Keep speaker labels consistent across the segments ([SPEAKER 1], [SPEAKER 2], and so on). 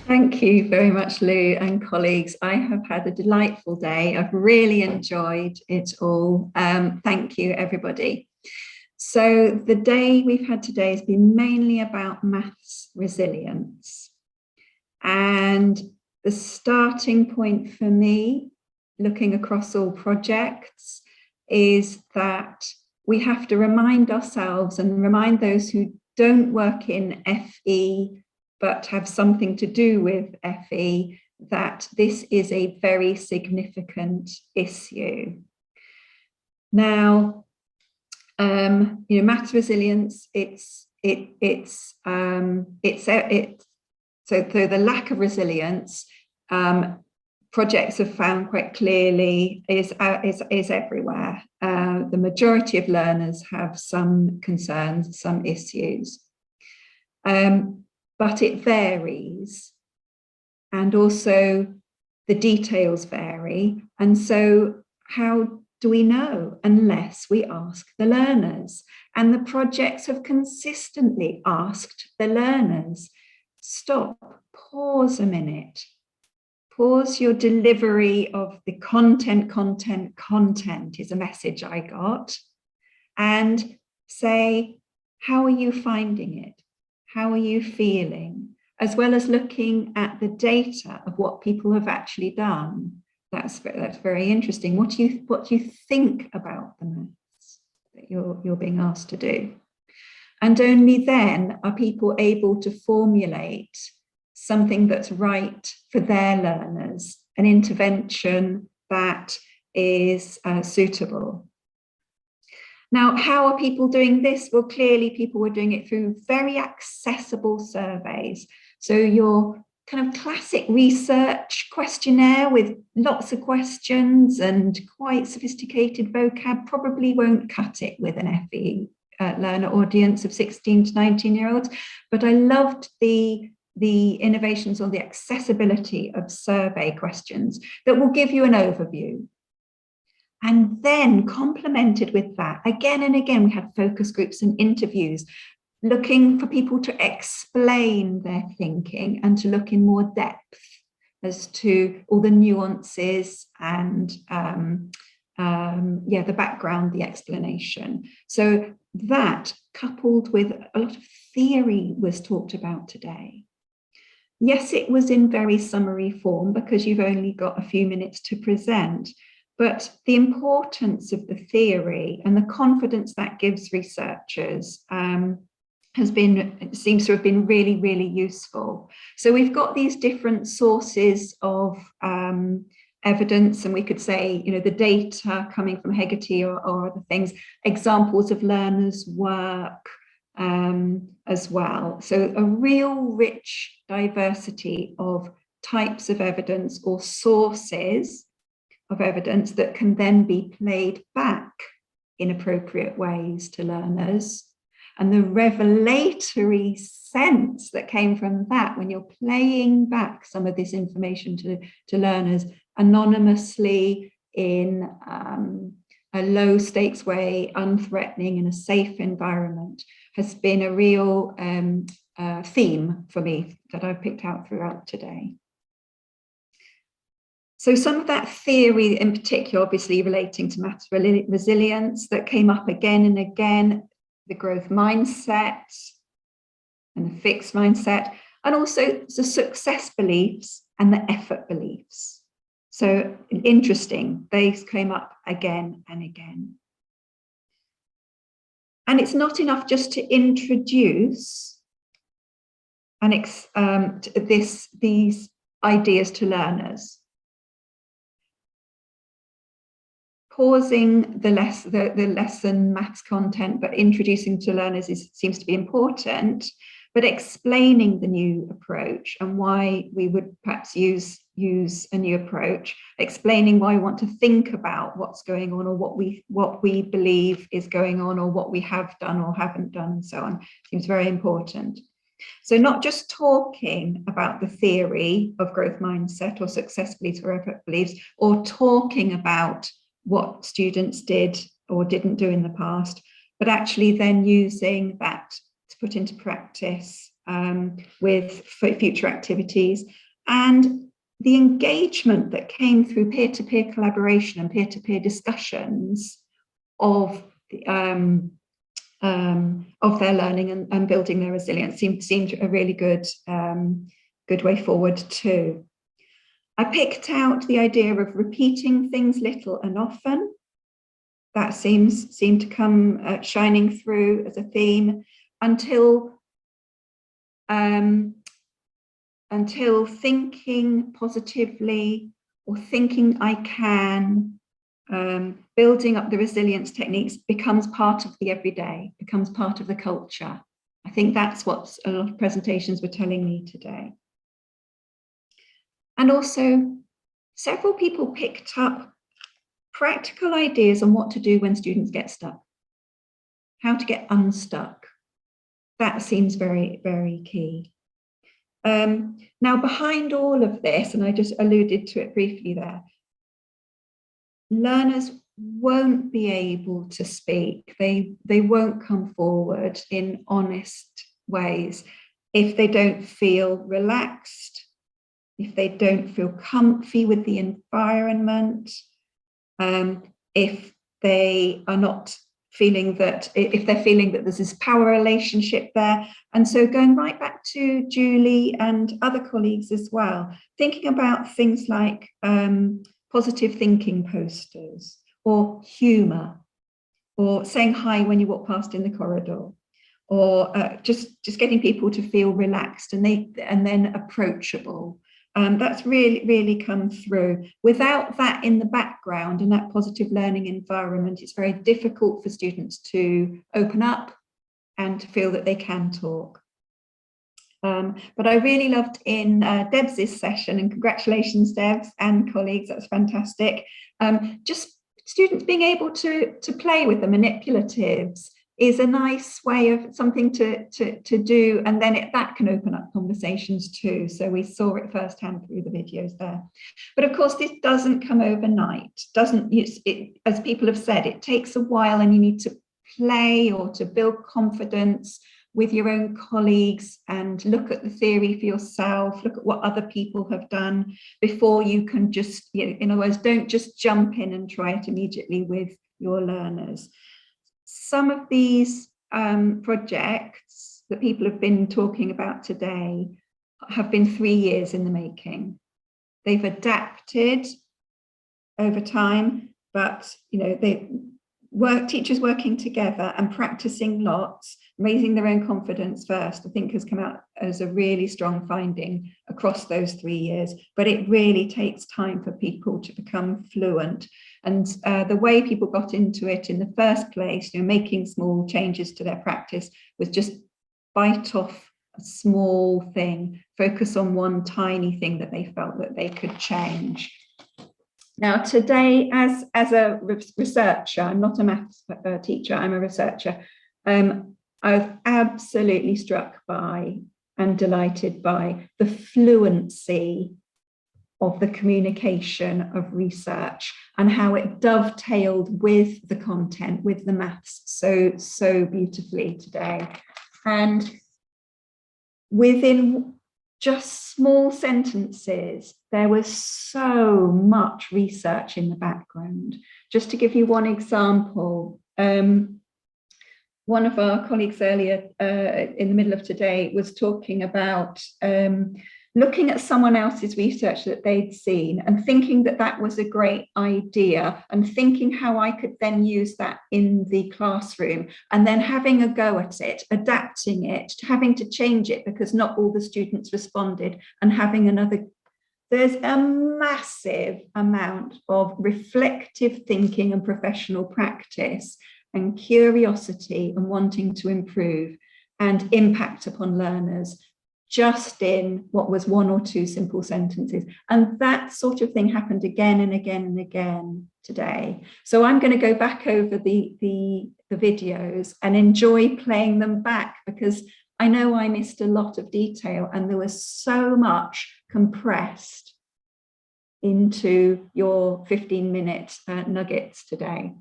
[SPEAKER 1] Thank you very much, Lou and colleagues. I have had a delightful day. I've really enjoyed it all. Thank you, everybody. So the day we've had today has been mainly about maths resilience. And the starting point for me, looking across all projects, is that we have to remind ourselves and remind those who don't work in FE but have something to do with FE, that this is a very significant issue. Now, maths resilience, so the lack of resilience, projects have found quite clearly is everywhere. The majority of learners have some concerns, some issues. But it varies, and also the details vary. And so how do we know unless we ask the learners? And the projects have consistently asked the learners, stop, pause a minute, pause your delivery of the content is a message I got, and say, how are you finding it? How are you feeling? As well as looking at the data of what people have actually done. That's very interesting. What do you think about the maths that you're being asked to do? And only then are people able to formulate something that's right for their learners, an intervention that is suitable. Now, how are people doing this? Well, clearly people were doing it through very accessible surveys. So your kind of classic research questionnaire with lots of questions and quite sophisticated vocab probably won't cut it with an FE learner audience of 16 to 19-year-olds. But I loved the innovations on the accessibility of survey questions that will give you an overview. And then complemented with that, again and again, we had focus groups and interviews, looking for people to explain their thinking and to look in more depth as to all the nuances and the background, the explanation. So that, coupled with a lot of theory, was talked about today. Yes, it was in very summary form because you've only got a few minutes to present. But the importance of the theory and the confidence that gives researchers seems to have been really, really useful. So we've got these different sources of evidence, and we could say, the data coming from Hegarty or other things, examples of learners' work as well. So a real rich diversity of types of evidence or sources of evidence that can then be played back in appropriate ways to learners. And the revelatory sense that came from that when you're playing back some of this information to learners anonymously in a low stakes way, unthreatening, in a safe environment, has been a real theme for me that I've picked out throughout today. So some of that theory in particular, obviously relating to maths resilience, that came up again and again, the growth mindset and the fixed mindset, and also the success beliefs and the effort beliefs. So interesting, they came up again and again. And it's not enough just to introduce these ideas to learners. Pausing the lesson maths content, but introducing to learners seems to be important, but explaining the new approach and why we would perhaps use a new approach, explaining why we want to think about what's going on or what we believe is going on or what we have done or haven't done and so on, seems very important. So not just talking about the theory of growth mindset or success beliefs or effort beliefs, or talking about what students did or didn't do in the past, but actually then using that to put into practice with future activities, and the engagement that came through peer-to-peer collaboration and peer-to-peer discussions of their learning and building their resilience seemed a really good way forward too. I picked out the idea of repeating things little and often. That seemed to come shining through as a theme until thinking positively or thinking I can, building up the resilience techniques becomes part of the everyday, becomes part of the culture. I think that's what a lot of presentations were telling me today. And also, several people picked up practical ideas on what to do when students get stuck, how to get unstuck. That seems very, very key. Now, behind all of this, and I just alluded to it briefly there, learners won't be able to speak. They won't come forward in honest ways if they don't feel relaxed, if they don't feel comfy with the environment, if they are not feeling that, if they're feeling that there's this power relationship there. And so going right back to Julie and other colleagues as well, thinking about things like positive thinking posters, or humour, or saying hi when you walk past in the corridor, or just getting people to feel relaxed and then approachable. That's really come through. Without that in the background and that positive learning environment, it's very difficult for students to open up and to feel that they can talk. But I really loved in Debs' session, and congratulations, Debs and colleagues, that's fantastic. Just students being able to play with the manipulatives is a nice way of something to do, and then that can open up conversations too. So we saw it firsthand through the videos there. But of course, this doesn't come overnight. As people have said, it takes a while, and you need to play or to build confidence with your own colleagues and look at the theory for yourself, look at what other people have done before you can just, in other words, don't just jump in and try it immediately with your learners. Some of these projects that people have been talking about today have been 3 years in the making. They've adapted over time, but teachers working together and practicing lots, raising their own confidence first, I think has come out as a really strong finding across those 3 years. But it really takes time for people to become fluent. And the way people got into it in the first place, making small changes to their practice, was just bite off a small thing, focus on one tiny thing that they felt that they could change. Now, today, as a researcher, I'm not a maths teacher, I'm a researcher, I was absolutely struck by and delighted by the fluency of the communication of research and how it dovetailed with the content, with the maths so beautifully today. And within just small sentences, there was so much research in the background. Just to give you one example, one of our colleagues earlier in the middle of today was talking about looking at someone else's research that they'd seen and thinking that that was a great idea, and thinking how I could then use that in the classroom, and then having a go at it, adapting it, having to change it because not all the students responded, and having another. There's a massive amount of reflective thinking and professional practice and curiosity and wanting to improve and impact upon learners just in what was 1 or 2 simple sentences. And that sort of thing happened again and again and again today. So I'm going to go back over the videos and enjoy playing them back, because I know I missed a lot of detail and there was so much compressed into your 15-minute nuggets today.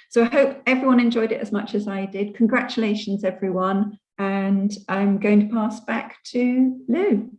[SPEAKER 1] So I hope everyone enjoyed it as much as I did. Congratulations, everyone. And I'm going to pass back to Lou.